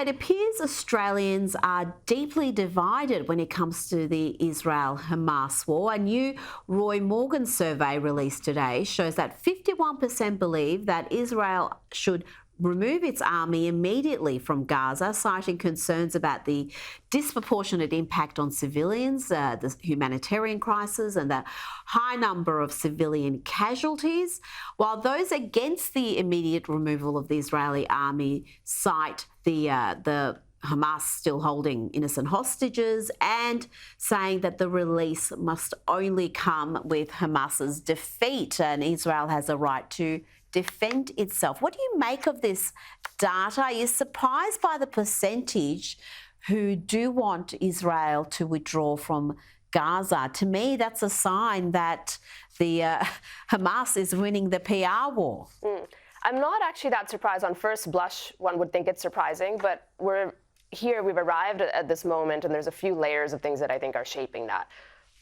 It appears Australians are deeply divided when it comes to the Israel-Hamas war. A new Roy Morgan survey released today shows that 51% believe that Israel should remove its army immediately from Gaza, citing concerns about the disproportionate impact on civilians, the humanitarian crisis and the high number of civilian casualties, while those against the immediate removal of the Israeli army cite the Hamas still holding innocent hostages and saying that the release must only come with Hamas's defeat and Israel has a right to defend itself. What do you make of this data? Are you surprised by the percentage who do want Israel to withdraw from Gaza? To me, that's a sign that the Hamas is winning the PR war. I'm not actually that surprised. On first blush, one would think it's surprising, but we've arrived at this moment, and there's a few layers of things that I think are shaping that.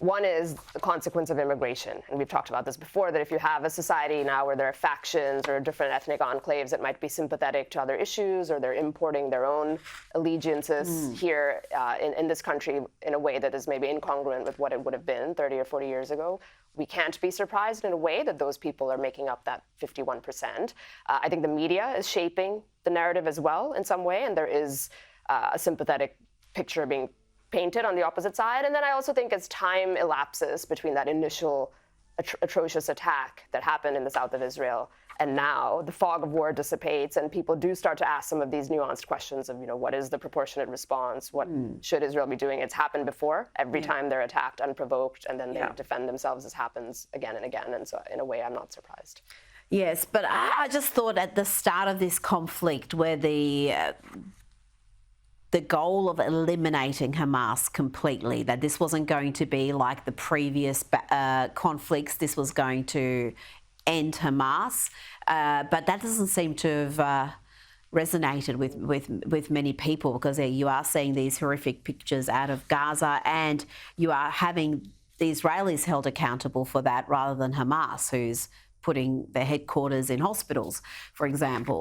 One is the consequence of immigration, and we've talked about this before, that if you have a society now where there are factions or different ethnic enclaves that might be sympathetic to other issues, or they're importing their own allegiances here in this country in a way that is maybe incongruent with what it would have been 30 or 40 years ago, we can't be surprised in a way that those people are making up that 51%. I think the media is shaping the narrative as well in some way, and there is a sympathetic picture being painted on the opposite side. And then I also think as time elapses between that initial atrocious attack that happened in the south of Israel and now, the fog of war dissipates and people do start to ask some of these nuanced questions of, what is the proportionate response? What should Israel be doing? It's happened before. Every time they're attacked unprovoked and then they defend themselves, this happens again and again. And so in a way, I'm not surprised. Yes, but I just thought at the start of this conflict where the goal of eliminating Hamas completely, that this wasn't going to be like the previous conflicts, this was going to end Hamas. But that doesn't seem to have resonated with many people, because you are seeing these horrific pictures out of Gaza and you are having the Israelis held accountable for that rather than Hamas, who's putting their headquarters in hospitals, for example.